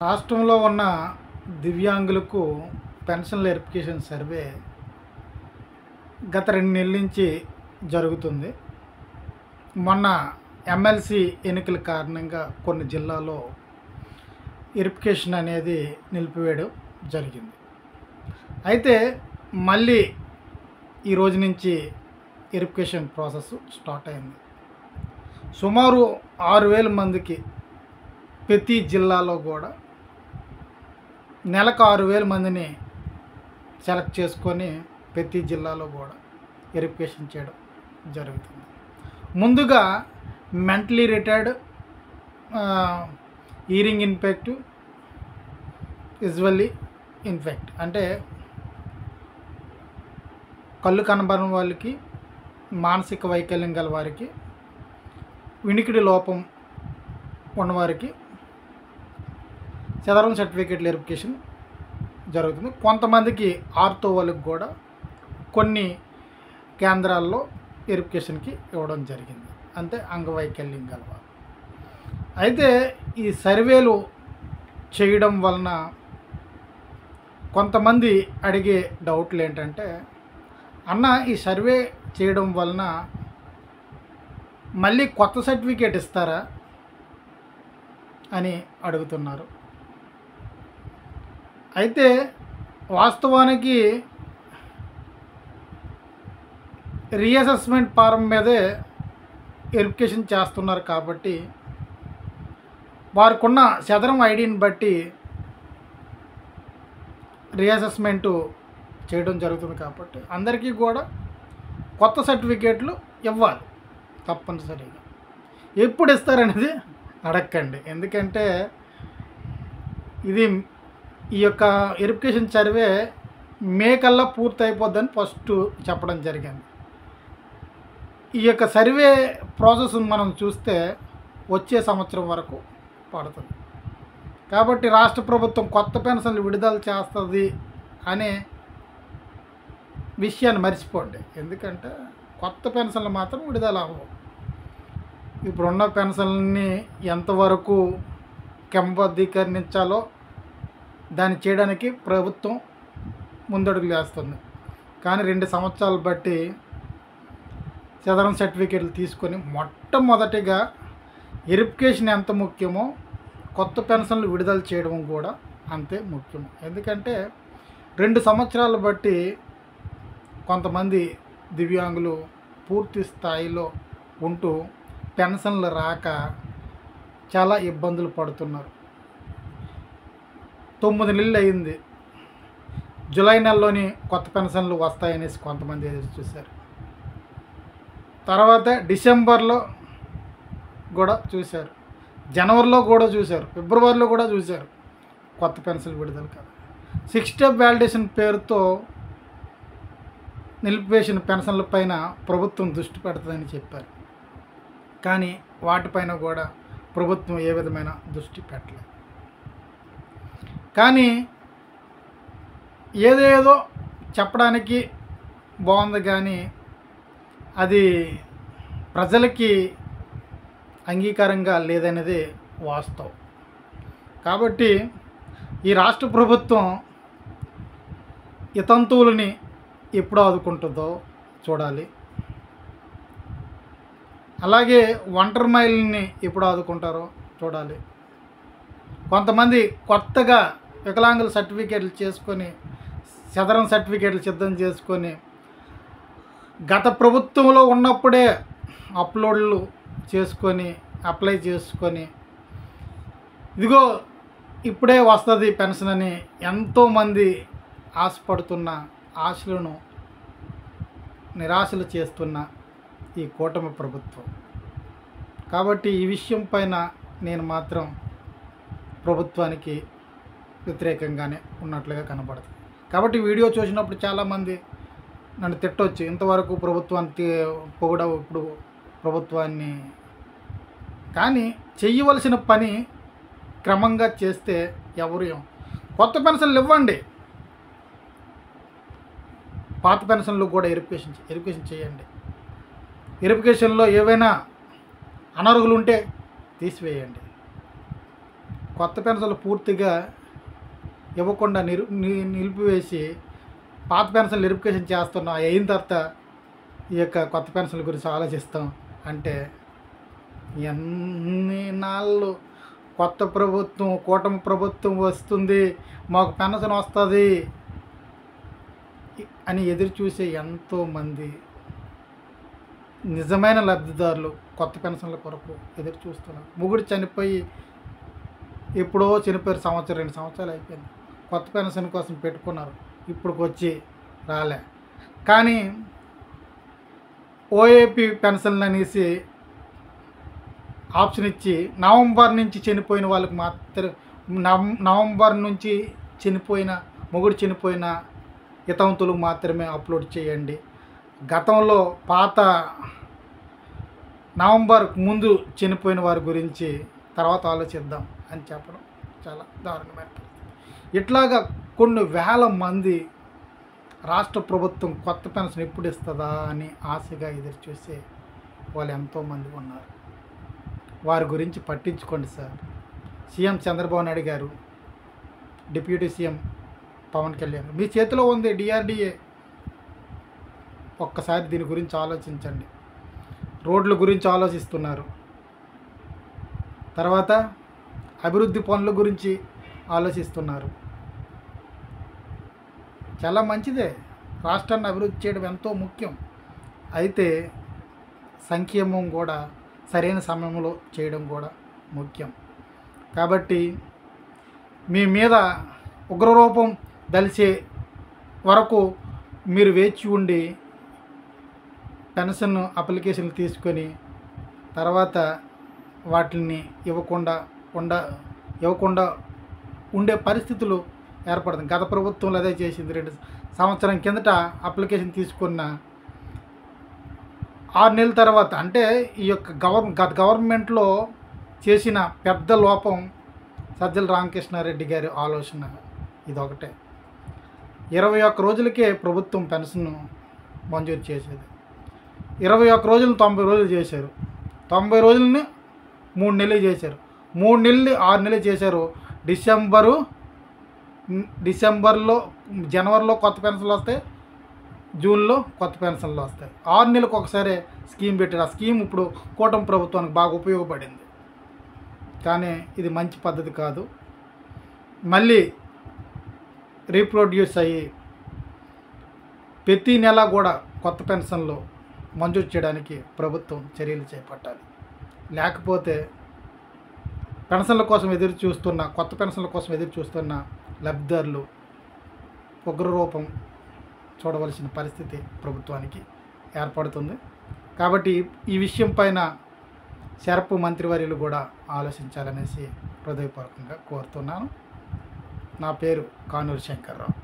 రాష్ట్రంలో ఉన్న దివ్యాంగులకు పెన్షన్ల వెరిఫికేషన్ సర్వే గత 2 నెలల నుంచి జరుగుతుంది. మొన్న ఎమ్మెల్సీ ఎన్నికల కారణంగా కొన్ని జిల్లాల్లో వెరిఫికేషన్ అనేది నిలిపివేయడం జరిగింది. అయితే మళ్ళీ ఈ రోజు నుంచి వెరిఫికేషన్ ప్రాసెస్ స్టార్ట్ అయింది. సుమారు 6,000 మందికి ప్రతి జిల్లాలో కూడా నెలకు 6,000 మందిని సెలెక్ట్ చేసుకొని ప్రతి జిల్లాలో కూడా వెరిఫికేషన్ చేయడం జరుగుతుంది. ముందుగా mentally retired, hearing infect, visually infect అంటే కళ్ళు కనబడని వాళ్ళకి, మానసిక వైకల్యం గల వారికి, వినికిడి లోపం ఉన్నవారికి చదరం సర్టిఫికేట్ వెరిఫికేషన్ జరుగుతుంది. కొంతమందికి ఆర్థో వాళ్ళకి కూడా కొన్ని కేంద్రాల్లో వెరిఫికేషన్కి ఇవ్వడం జరిగింది, అంటే అంగవైకల్యం గలవారు. అయితే ఈ సర్వేలు చేయడం వలన కొంతమంది అడిగే డౌట్లు ఏంటంటే, అన్న ఈ సర్వే చేయడం వలన మళ్ళీ కొత్త సర్టిఫికేట్ ఇస్తారా అని అడుగుతున్నారు. అయితే వాస్తవానికి రీఅసెస్మెంట్ ఫారం మీదే వెరిఫికేషన్ చేస్తున్నారు కాబట్టి వారికున్న చదరం ఐడిని బట్టి రీఅసెస్మెంటు చేయడం జరుగుతుంది. కాబట్టి అందరికీ కూడా కొత్త సర్టిఫికేట్లు ఇవ్వాలి తప్పనిసరిగా. ఎప్పుడు ఇస్తారనేది అడగండి, ఎందుకంటే ఇది ఈ యొక్క వెరిఫికేషన్ సర్వే మే కల్లా పూర్తి అయిపోద్దని ఫస్ట్ చెప్పడం జరిగింది. ఈ యొక్క సర్వే ప్రాసెస్ మనం చూస్తే వచ్చే సంవత్సరం వరకు పడుతుంది. కాబట్టి రాష్ట్ర ప్రభుత్వం కొత్త పెన్షన్లు విడుదల చేస్తుంది అనే విషయాన్ని మర్చిపోండి, ఎందుకంటే కొత్త పెన్షన్లు మాత్రం విడుదల అవ్వవు. ఇప్పుడున్న పెన్షన్ని ఎంతవరకు క్రమబద్ధీకరించాలో దాన్ని చేయడానికి ప్రభుత్వం ముందడుగులు వేస్తుంది. కానీ 2 సంవత్సరాలు బట్టి చదరం సర్టిఫికేట్లు తీసుకొని మొట్టమొదటిగా వెరిఫికేషన్ ఎంత ముఖ్యమో కొత్త పెన్షన్లు విడుదల చేయడం కూడా అంతే ముఖ్యం. ఎందుకంటే 2 సంవత్సరాలు బట్టి కొంతమంది దివ్యాంగులు పూర్తి స్థాయిలో ఉంటూ పెన్షన్లు రాక చాలా ఇబ్బందులు పడుతున్నారు. 9 నెలలు అయింది, జూలై నెలలోని కొత్త పెన్షన్లు వస్తాయనేసి కొంతమంది ఎదురు చూశారు. తర్వాత డిసెంబర్లో కూడా చూశారు, జనవరిలో కూడా చూశారు, ఫిబ్రవరిలో కూడా చూశారు కొత్త పెన్షన్లు విడుదల కాదు. 6 స్టెప్ వ్యాలిడేషన్ పేరుతో నిలిపివేసిన పెన్షన్ల పైన ప్రభుత్వం దృష్టి పెడుతుందని చెప్పారు. కానీ వాటిపైన కూడా ప్రభుత్వం ఏ విధమైన దృష్టి పెట్టలేదు. కానీ ఏదేదో చెప్పడానికి బాగుంది, కానీ అది ప్రజలకి అంగీకారంగా లేదనేది వాస్తవం. కాబట్టి ఈ రాష్ట్ర ప్రభుత్వం వితంతువులని ఎప్పుడు ఆదుకుంటుందో చూడాలి. అలాగే ఒంటరి మహిళల్ని ఎప్పుడు ఆదుకుంటారో చూడాలి. కొంతమంది కొత్తగా వికలాంగుల సర్టిఫికేట్లు చేసుకొని చదరం సర్టిఫికేట్లు సిద్ధం చేసుకొని గత ప్రభుత్వంలో ఉన్నప్పుడే అప్లోడ్లు చేసుకొని అప్లై చేసుకొని ఇదిగో ఇప్పుడే వస్తుంది పెన్షన్ అని ఎంతోమంది ఆశపడుతున్న ఆశలను నిరాశలు చేస్తున్న ఈ కూటమి ప్రభుత్వం. కాబట్టి ఈ విషయం పైన నేను మాత్రం ప్రభుత్వానికి వ్యతిరేకంగానే ఉన్నట్లుగా కనబడుతుంది. కాబట్టి వీడియో చూసినప్పుడు చాలామంది నన్ను తిట్టవచ్చు, ఇంతవరకు ప్రభుత్వాన్ని పొగడవు ఇప్పుడు ప్రభుత్వాన్ని. కానీ చెయ్యవలసిన పని క్రమంగా చేస్తే ఎవరు కొత్త పెన్షన్లు ఇవ్వండి, పాత పెన్షన్లు కూడా వెరిఫికేషన్ చేయండి. వెరిఫికేషన్లో ఏవైనా అనర్హులు ఉంటే తీసివేయండి. కొత్త పెన్షన్లు పూర్తిగా ఇవ్వకుండా నిలిపివేసి పాత పెన్షన్లు వెరిఫికేషన్ చేస్తున్నాం. అయిన తర్వాత ఈ యొక్క కొత్త పెన్షన్ల గురించి ఆలోచిస్తాం అంటే ఎన్ని నాళ్ళు కొత్త ప్రభుత్వం, కూటమి ప్రభుత్వం వస్తుంది, మాకు పెన్షన్ వస్తుంది అని ఎదురు చూసే ఎంతోమంది నిజమైన లబ్ధిదారులు కొత్త పెన్షన్ల కొరకు ఎదురు చూస్తున్నారు. మొగుడు చనిపోయి ఎప్పుడో చనిపోయారు, సంవత్సరం 2 సంవత్సరాలు అయిపోయింది. కొత్త పెన్షన్ కోసం పెట్టుకున్నారు, ఇప్పుడుకి వచ్చి రాలే. కానీ ఓఏపీ పెన్షన్లు అనేసి ఆప్షన్ ఇచ్చి నవంబర్ నుంచి చనిపోయిన వాళ్ళకి మాత్రం నవంబర్ నుంచి చనిపోయిన మొగుడు చనిపోయిన హితవంతులకు మాత్రమే అప్లోడ్ చేయండి. గతంలో పాత నవంబర్ ముందు చనిపోయిన వారి గురించి తర్వాత ఆలోచిద్దాం అని చెప్పడం చాలా దారుణమైన పరిస్థితి. ఇట్లాగా కొన్ని వేల మంది రాష్ట్ర ప్రభుత్వం కొత్త పెన్షన్ ఎప్పుడు ఇస్తుందా అని ఆశగా ఎదురు చూసే వాళ్ళు ఎంతోమంది ఉన్నారు. వారి గురించి పట్టించుకోండి సార్. సీఎం చంద్రబాబు నాయుడు గారు, డిప్యూటీ సీఎం పవన్ కళ్యాణ్, మీ చేతిలో ఉంది డిఆర్డిఏ. ఒక్కసారి దీని గురించి ఆలోచించండి. రోడ్ల గురించి ఆలోచిస్తున్నారు, తర్వాత అభివృద్ధి పనుల గురించి ఆలోచిస్తున్నారు. చాలా మంచిదే, రాష్ట్రాన్ని అభివృద్ధి చేయడం ఎంతో ముఖ్యం. అయితే సంక్షేమం కూడా సరైన సమయంలో చేయడం కూడా ముఖ్యం. కాబట్టి మీ మీద ఉగ్రరూపం దలిచే వరకు మీరు వేచి ఉండి పెన్షన్ అప్లికేషన్లు తీసుకొని తర్వాత వాటిని ఇవ్వకుండా ఉండే పరిస్థితులు ఏర్పడుతుంది. గత ప్రభుత్వంలో అదే చేసింది. 2 సంవత్సరం కిందట అప్లికేషన్ తీసుకున్న 6 నెలల తర్వాత, అంటే ఈ యొక్క గత గవర్నమెంట్లో చేసిన పెద్ద లోపం సజ్జల రామకృష్ణారెడ్డి గారి ఆలోచన ఇదొకటే. 21 రోజులకే ప్రభుత్వం పెన్షన్ మంజూరు చేసేది. 21 రోజులను 90 రోజులు చేశారు. 90 రోజులని 3 నెలలు చేశారు. 3 నెలలు 6 నెలలు చేశారు. డిసెంబర్లో జనవరిలో కొత్త పెన్షన్లు వస్తాయి, జూన్లో కొత్త పెన్షన్లు వస్తాయి. 6 నెలలకు ఒకసారి స్కీమ్ పెట్టారు. ఆ స్కీమ్ ఇప్పుడు కూటమి ప్రభుత్వానికి బాగా ఉపయోగపడింది. కానీ ఇది మంచి పద్ధతి కాదు. మళ్ళీ రీప్రొడ్యూస్ అయ్యి ప్రతి నెల కూడా కొత్త పెన్షన్లు మంజూరు చేయడానికి ప్రభుత్వం చర్యలు చేపట్టాలి. లేకపోతే పెన్షన్ల కోసం కొత్త పెన్షన్ల కోసం ఎదురు చూస్తున్న లబ్ధిదారులు ఉగ్రరూపం చూడవలసిన పరిస్థితి ప్రభుత్వానికి ఏర్పడుతుంది. కాబట్టి ఈ విషయం పైన శరపు మంత్రివర్యులు కూడా ఆలోచించాలనేసి హృదయపూర్వకంగా కోరుతున్నాను. నా పేరు కానూరు శంకర్రావు.